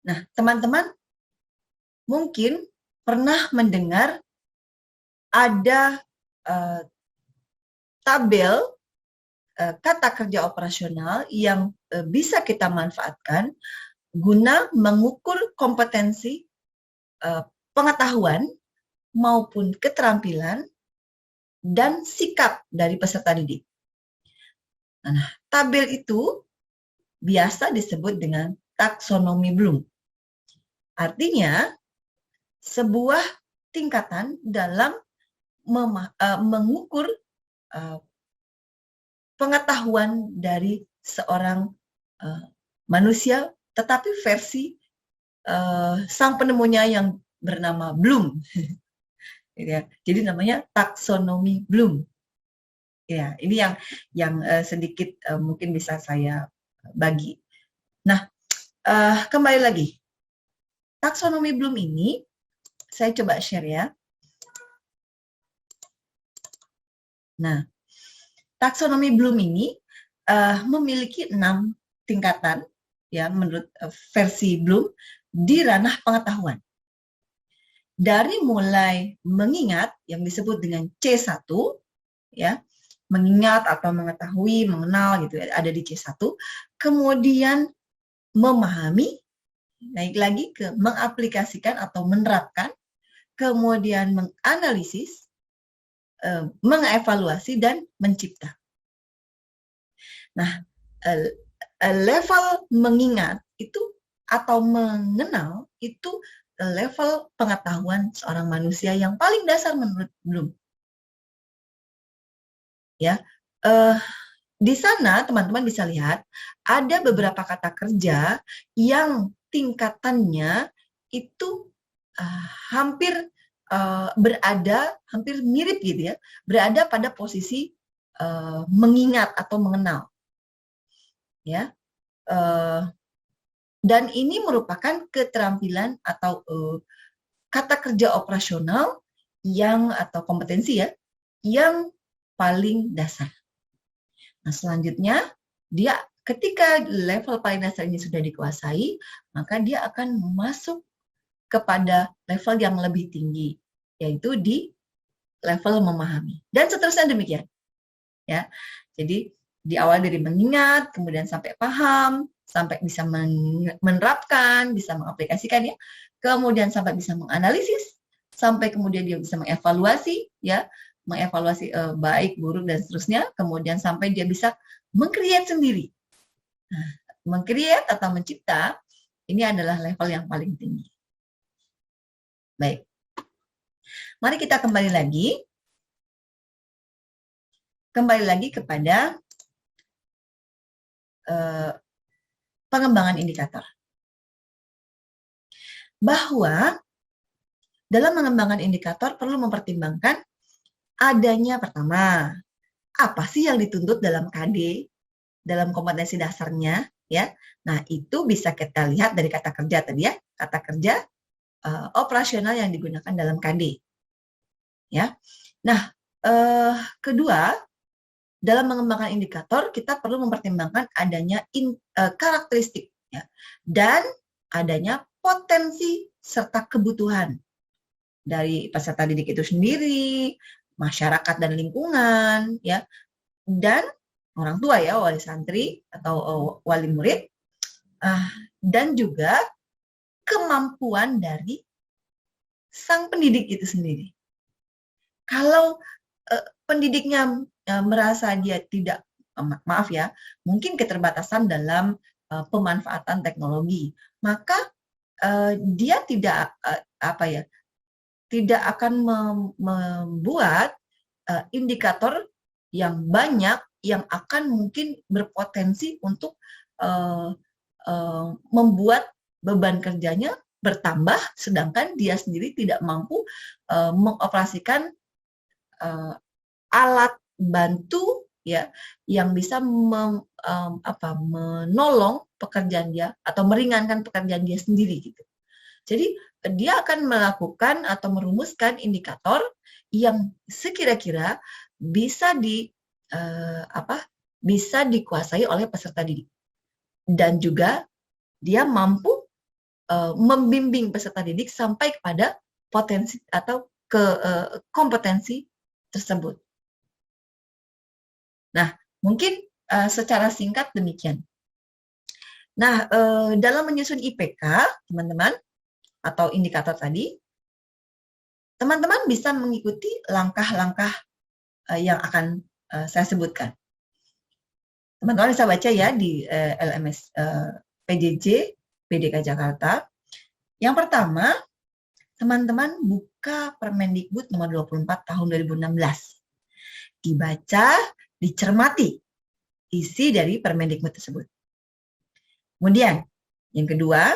Nah, teman-teman mungkin pernah mendengar ada tabel kata kerja operasional yang bisa kita manfaatkan guna mengukur kompetensi pengetahuan maupun keterampilan dan sikap dari peserta didik. Nah, tabel itu biasa disebut dengan taksonomi Bloom. Artinya, sebuah tingkatan dalam mengukur pengetahuan dari seorang manusia, tetapi versi sang penemunya yang bernama Bloom. Jadi namanya taksonomi Bloom. Ya, ini yang sedikit mungkin bisa saya bagi. Nah, kembali lagi, taksonomi Bloom ini saya coba share ya. Nah, taksonomi Bloom ini memiliki 6 tingkatan ya menurut versi Bloom di ranah pengetahuan. Dari mulai mengingat yang disebut dengan C1 ya, mengingat atau mengetahui, mengenal gitu ada di C1, kemudian memahami, naik lagi ke mengaplikasikan atau menerapkan, kemudian menganalisis, mengevaluasi dan mencipta. Nah, level mengingat itu atau mengenal itu level pengetahuan seorang manusia yang paling dasar menurut Bloom. Ya, di sana teman-teman bisa lihat ada beberapa kata kerja yang tingkatannya itu hampir hampir mirip gitu ya, berada pada posisi mengingat atau mengenal. Ya, dan ini merupakan keterampilan atau kata kerja operasional atau kompetensi ya, yang paling dasar. Nah, selanjutnya dia ketika level paling dasar ini sudah dikuasai, maka dia akan masuk kepada level yang lebih tinggi, yaitu di level memahami. Dan seterusnya demikian. Ya. Jadi di awal dari mengingat, kemudian sampai paham, sampai bisa menerapkan, bisa mengaplikasikan ya, kemudian sampai bisa menganalisis, sampai kemudian dia bisa mengevaluasi ya, mengevaluasi baik, buruk dan seterusnya, kemudian sampai dia bisa meng-create sendiri. Nah, meng-create atau mencipta ini adalah level yang paling tinggi. Baik. Mari kita kembali lagi kepada pengembangan indikator. Bahwa dalam mengembangkan indikator perlu mempertimbangkan adanya pertama, apa sih yang dituntut dalam KD, dalam kompetensi dasarnya, ya. Nah, itu bisa kita lihat dari kata kerja tadi ya, kata kerja operasional yang digunakan dalam KD. Ya. Nah, kedua, dalam mengembangkan indikator, kita perlu mempertimbangkan adanya karakteristik ya, dan adanya potensi serta kebutuhan dari peserta didik itu sendiri, masyarakat dan lingkungan, ya, dan orang tua ya, wali santri atau wali murid, dan juga kemampuan dari sang pendidik itu sendiri. Kalau pendidiknya merasa dia tidak, maaf ya, mungkin keterbatasan dalam pemanfaatan teknologi, maka dia tidak tidak akan membuat indikator yang banyak yang akan mungkin berpotensi untuk membuat beban kerjanya bertambah, sedangkan dia sendiri tidak mampu mengoperasikan alat bantu ya yang bisa menolong pekerjaan dia atau meringankan pekerjaan dia sendiri gitu. Jadi dia akan melakukan atau merumuskan indikator yang sekira-kira bisa bisa dikuasai oleh peserta didik, dan juga dia mampu membimbing peserta didik sampai kepada potensi atau kompetensi tersebut. Nah, mungkin secara singkat demikian. Nah, dalam menyusun IPK, teman-teman, atau indikator tadi, teman-teman bisa mengikuti langkah-langkah yang akan saya sebutkan. Teman-teman bisa baca ya di LMS PJJ PDK Jakarta. Yang pertama, teman-teman buka Permendikbud nomor 24 tahun 2016. Dibaca, dicermati isi dari Permendikbud tersebut. Kemudian, yang kedua,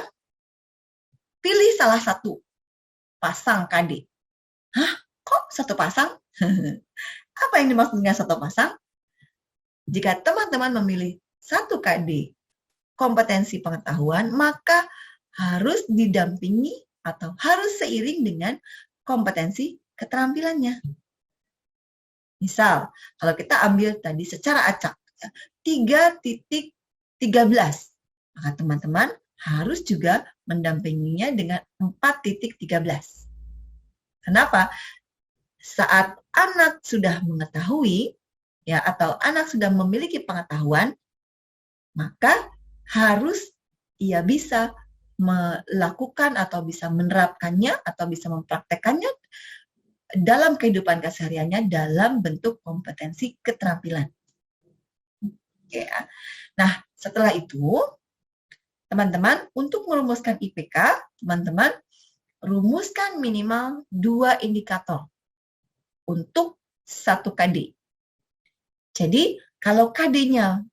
pilih salah satu pasang KD. Hah? Kok satu pasang? Apa yang dimaksud dengan satu pasang? Jika teman-teman memilih satu KD kompetensi pengetahuan, maka harus didampingi atau harus seiring dengan kompetensi keterampilannya. Misal, kalau kita ambil tadi secara acak, 3.13, maka teman-teman harus juga mendampinginya dengan 4.13. Kenapa? Saat anak sudah mengetahui, ya, atau anak sudah memiliki pengetahuan, maka harus ia bisa melakukan atau bisa menerapkannya atau bisa mempraktekannya dalam kehidupan kesehariannya dalam bentuk kompetensi keterampilan. Ya. Nah, setelah itu, teman-teman, untuk merumuskan IPK, teman-teman rumuskan minimal 2 indikator untuk 1 KD. Jadi, kalau KD-nya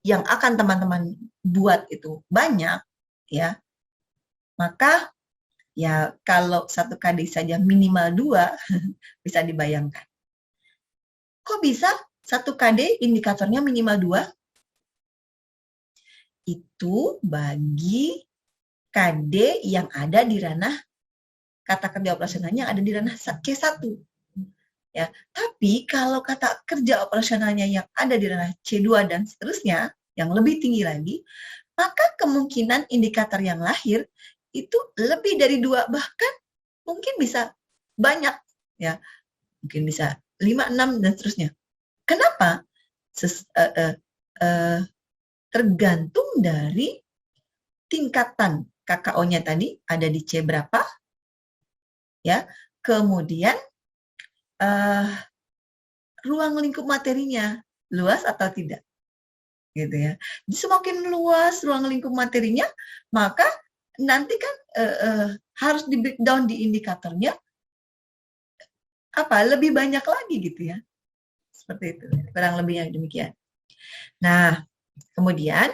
yang akan teman-teman buat itu banyak, ya, maka ya kalau 1 KD saja minimal 2, bisa dibayangkan. Kok bisa 1 KD indikatornya minimal 2? Itu bagi KD yang ada di ranah kata kerja operasionalnya ada di ranah C1. Ya, tapi kalau kata kerja operasionalnya yang ada di ranah C2 dan seterusnya, yang lebih tinggi lagi, maka kemungkinan indikator yang lahir itu lebih dari 2, bahkan mungkin bisa banyak, ya, mungkin bisa 5, 6 dan seterusnya. Kenapa? Tergantung dari tingkatan KKO-nya tadi ada di C berapa, ya, kemudian ruang lingkup materinya luas atau tidak, gitu ya. Jadi semakin luas ruang lingkup materinya, maka nanti kan harus di breakdown di indikatornya lebih banyak lagi, gitu ya. Seperti itu, kurang lebihnya demikian. Nah, kemudian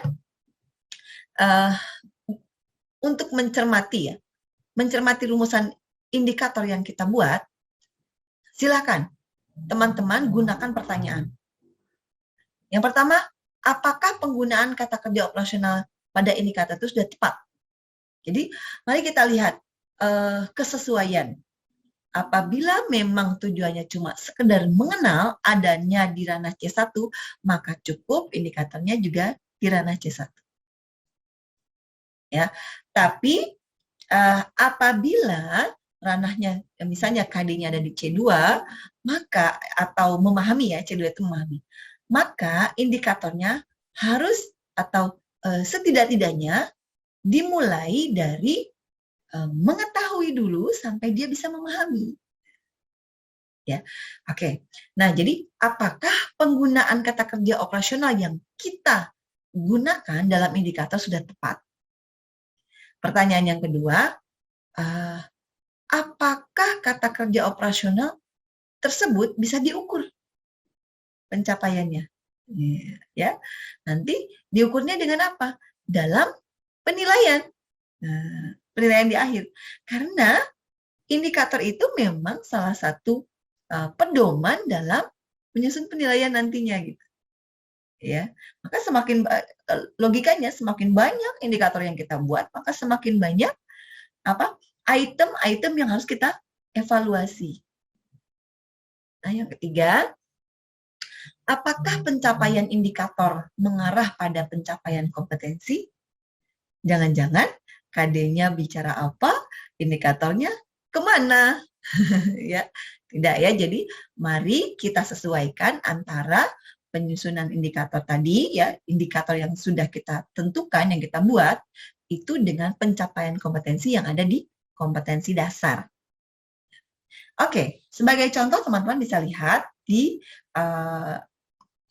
untuk mencermati rumusan indikator yang kita buat, silakan teman-teman gunakan pertanyaan. Yang pertama, apakah penggunaan kata kerja operasional pada indikator itu sudah tepat? Jadi, mari kita lihat kesesuaian. Apabila memang tujuannya cuma sekedar mengenal adanya di ranah C1, maka cukup indikatornya juga di ranah C1. Ya, tapi apabila ranahnya misalnya KD-nya ada di C2, maka atau memahami, ya, C2 itu memahami, maka indikatornya harus atau setidak-tidaknya dimulai dari mengetahui dulu sampai dia bisa memahami. Ya, oke. Nah, jadi apakah penggunaan kata kerja operasional yang kita gunakan dalam indikator sudah tepat? Pertanyaan yang kedua, apakah kata kerja operasional tersebut bisa diukur pencapaiannya? Ya, nanti diukurnya dengan apa? Dalam penilaian. Nah, penilaian di akhir. Karena indikator itu memang salah satu pedoman dalam menyusun penilaian nantinya, gitu. Ya, maka semakin logikanya semakin banyak indikator yang kita buat, maka semakin banyak item-item yang harus kita evaluasi. Nah, yang ketiga, Apakah pencapaian indikator mengarah pada pencapaian kompetensi? Jangan-jangan KD-nya bicara apa, indikatornya kemana? Ya, tidak ya. Jadi mari kita sesuaikan antara penyusunan indikator tadi ya, indikator yang sudah kita tentukan, yang kita buat itu dengan pencapaian kompetensi yang ada di kompetensi dasar. Oke, sebagai contoh teman-teman bisa lihat di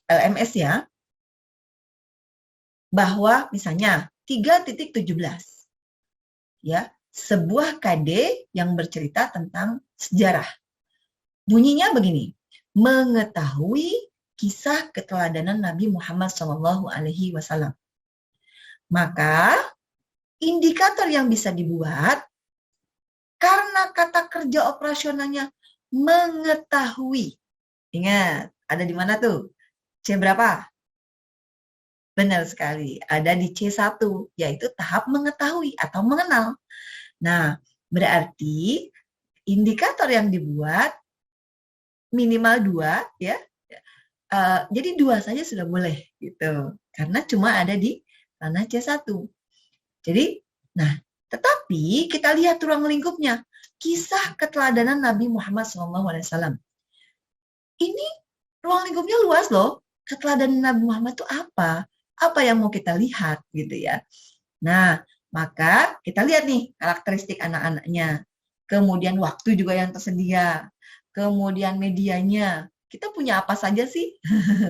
LMS ya, bahwa misalnya 3.17 ya, sebuah KD yang bercerita tentang sejarah. Bunyinya begini, mengetahui kisah keteladanan Nabi Muhammad SAW. Maka indikator yang bisa dibuat karena kata kerja operasionalnya mengetahui. Ingat, ada di mana tuh? C berapa? Benar sekali, ada di C1, yaitu tahap mengetahui atau mengenal. Nah, berarti indikator yang dibuat minimal 2 ya. Jadi 2 saja sudah boleh gitu. Karena cuma ada di ranah C1. Jadi, nah, tetapi kita lihat ruang lingkupnya. Kisah keteladanan Nabi Muhammad SAW. Ini ruang lingkupnya luas loh. Keteladanan Nabi Muhammad itu apa? Apa yang mau kita lihat gitu ya. Nah, maka kita lihat nih karakteristik anak-anaknya. Kemudian waktu juga yang tersedia. Kemudian medianya. Kita punya apa saja sih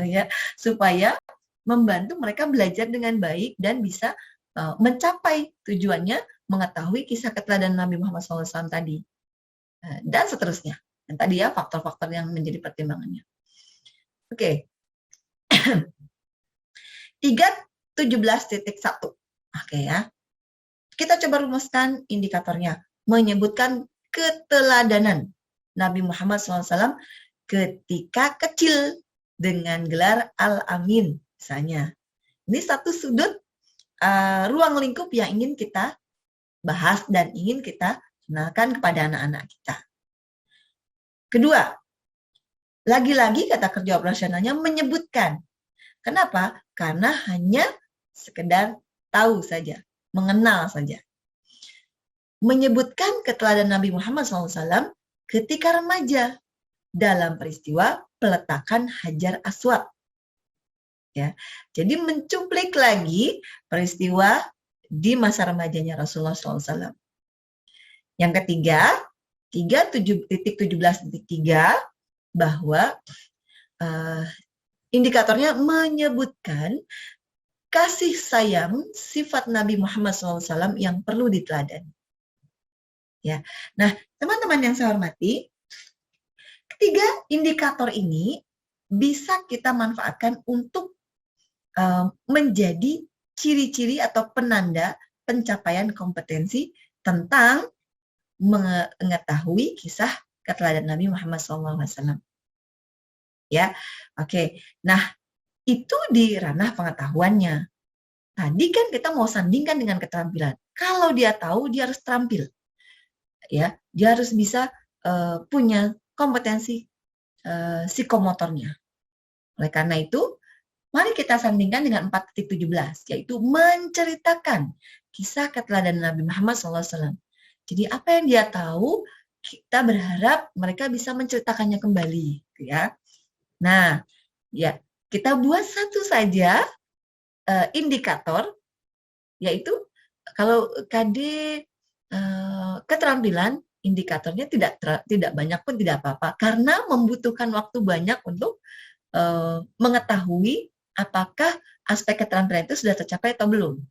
ya, supaya membantu mereka belajar dengan baik dan bisa mencapai tujuannya, mengetahui kisah keteladanan Nabi Muhammad SAW tadi. Dan seterusnya. Dan tadi ya faktor-faktor yang menjadi pertimbangannya. Oke. 3.17.1. Oke ya. Kita coba rumuskan indikatornya. Menyebutkan keteladanan Nabi Muhammad SAW ketika kecil dengan gelar Al-Amin misalnya. Ini satu sudut ruang lingkup yang ingin kita bahas dan ingin kita kenalkan kepada anak-anak kita. Kedua, lagi-lagi kata kerja operasionalnya menyebutkan. Kenapa? Karena hanya sekedar tahu saja, mengenal saja. Menyebutkan keteladanan Nabi Muhammad SAW ketika remaja dalam peristiwa peletakan Hajar Aswad. Ya, jadi mencuplik lagi peristiwa di masa remajanya Rasulullah SAW. Yang ketiga, 3.17.3 bahwa indikatornya menyebutkan kasih sayang sifat Nabi Muhammad SAW yang perlu diteladani. Ya, nah teman-teman yang saya hormati, ketiga indikator ini bisa kita manfaatkan untuk menjadi ciri-ciri atau penanda pencapaian kompetensi tentang mengetahui kisah keteladanan Nabi Muhammad SAW. Ya, oke. Nah, itu di ranah pengetahuannya. Tadi kan kita mau sandingkan dengan keterampilan. Kalau dia tahu, dia harus terampil. Ya, dia harus bisa punya kompetensi psikomotornya. Oleh karena itu, mari kita sandingkan dengan 4.17, yaitu menceritakan kisah keteladanan Nabi Muhammad SAW. Jadi apa yang dia tahu, kita berharap mereka bisa menceritakannya kembali, ya. Nah, ya kita buat satu saja indikator, yaitu kalau KD keterampilan, indikatornya tidak banyak pun tidak apa-apa, karena membutuhkan waktu banyak untuk mengetahui apakah aspek keterampilan itu sudah tercapai atau belum.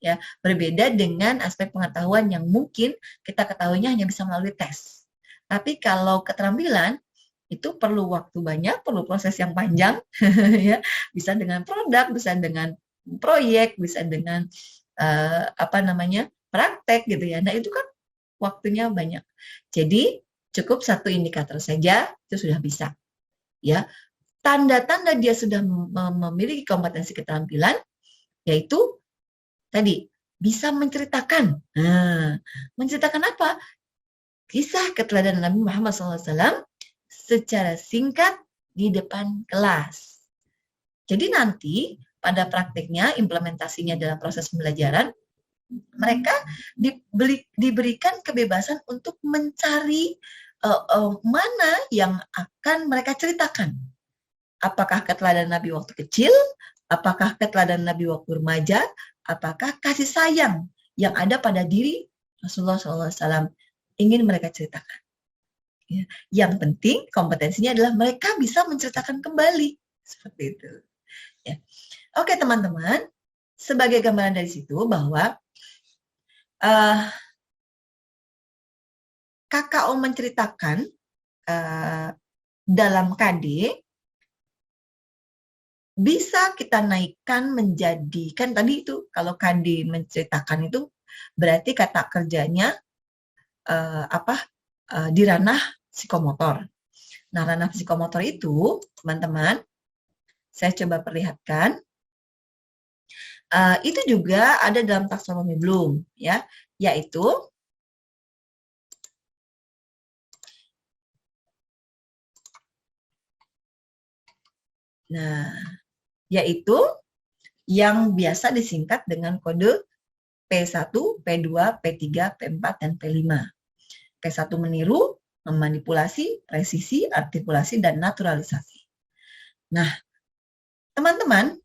Ya, berbeda dengan aspek pengetahuan yang mungkin kita ketahuinya hanya bisa melalui tes. Tapi kalau keterampilan itu perlu waktu banyak, perlu proses yang panjang, ya, bisa dengan produk, bisa dengan proyek, bisa dengan praktek gitu ya. Nah itu kan waktunya banyak. Jadi cukup satu indikator saja itu sudah bisa. Ya, tanda-tanda dia sudah memiliki kompetensi keterampilan yaitu tadi bisa menceritakan. Nah, menceritakan apa? Kisah keteladanan Nabi Muhammad SAW secara singkat di depan kelas. Jadi nanti pada praktiknya, implementasinya dalam proses pembelajaran, mereka diberikan kebebasan untuk mencari mana yang akan mereka ceritakan. Apakah keteladanan Nabi waktu kecil, apakah keteladanan Nabi waktu remaja, apakah kasih sayang yang ada pada diri Rasulullah SAW ingin mereka ceritakan. Ya. Yang penting kompetensinya adalah mereka bisa menceritakan kembali. Seperti itu. Ya. Oke teman-teman, sebagai gambaran dari situ bahwa KKO menceritakan dalam KD bisa kita naikkan menjadi, kan tadi itu kalau KD menceritakan itu berarti kata kerjanya di ranah psikomotor. Nah, ranah psikomotor itu, teman-teman, saya coba perlihatkan, itu juga ada dalam taksonomi Bloom, ya, yaitu yang biasa disingkat dengan kode P1, P2, P3, P4, dan P5. P1 meniru, memanipulasi, presisi, artikulasi, dan naturalisasi. Nah, teman-teman,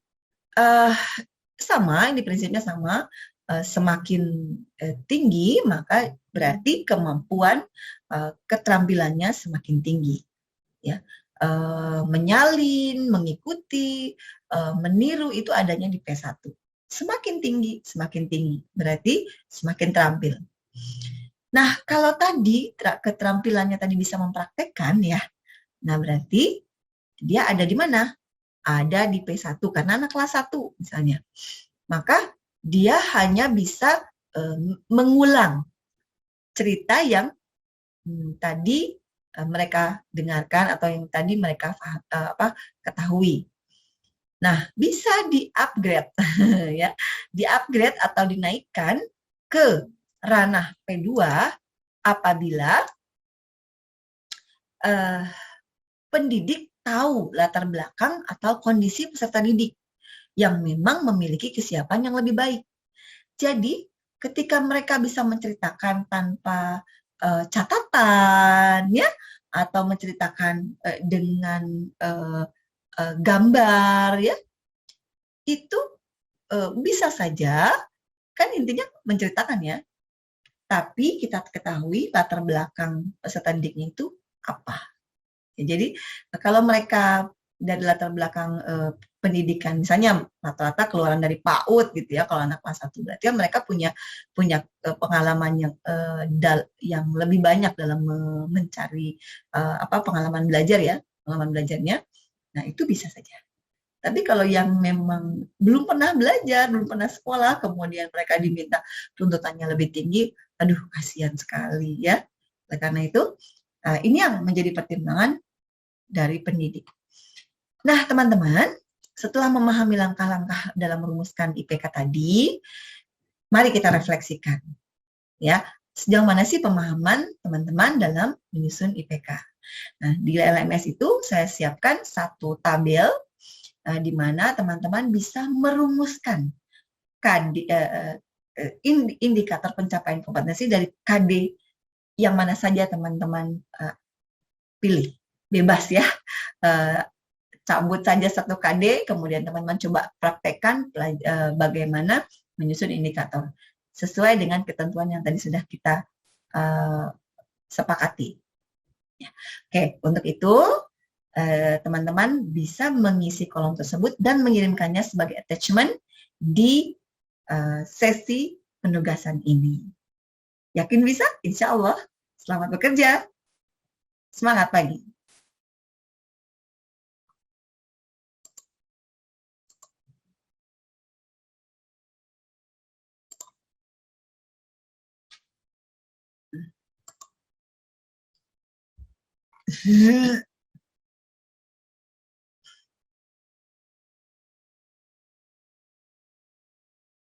sama, ini prinsipnya sama, semakin tinggi, maka berarti kemampuan keterampilannya semakin tinggi. Ya, menyalin, mengikuti, meniru itu adanya di P1. Semakin tinggi, berarti semakin terampil. Nah, kalau tadi keterampilannya tadi bisa mempraktekkan ya, nah berarti dia ada di mana? Ada di P1, karena anak kelas 1 misalnya. Maka dia hanya bisa mengulang cerita yang tadi mereka dengarkan atau yang tadi mereka ketahui. Nah, bisa di-upgrade ya, di-upgrade atau dinaikkan ke ranah P2 apabila pendidik tahu latar belakang atau kondisi peserta didik yang memang memiliki kesiapan yang lebih baik. Jadi, ketika mereka bisa menceritakan tanpa catatan, ya, atau menceritakan dengan gambar, ya, itu bisa saja, kan intinya menceritakan ya, tapi kita ketahui latar belakang peserta didiknya itu apa. Ya, jadi kalau mereka dari latar belakang pendidikan, misalnya rata-rata keluaran dari PAUD gitu ya, kalau anak kelas 1, berarti mereka punya pengalaman yang lebih banyak dalam mencari pengalaman belajar ya, pengalaman belajarnya. Nah, itu bisa saja. Tapi kalau yang memang belum pernah belajar, belum pernah sekolah, kemudian mereka diminta tuntutannya lebih tinggi, aduh kasihan sekali ya. Karena itu, ini yang menjadi pertimbangan dari pendidik. Nah, teman-teman, setelah memahami langkah-langkah dalam merumuskan IPK tadi, mari kita refleksikan. Ya, sejauh mana sih pemahaman teman-teman dalam menyusun IPK? Nah, di LMS itu saya siapkan satu tabel di mana teman-teman bisa merumuskan indikator pencapaian kompetensi dari KD yang mana saja teman-teman pilih. Bebas ya, cabut saja satu KD, kemudian teman-teman coba praktekkan bagaimana menyusun indikator sesuai dengan ketentuan yang tadi sudah kita sepakati. Ya. Oke, untuk itu teman-teman bisa mengisi kolom tersebut dan mengirimkannya sebagai attachment di sesi penugasan ini. Yakin bisa? Insya Allah. Selamat bekerja. Semangat pagi.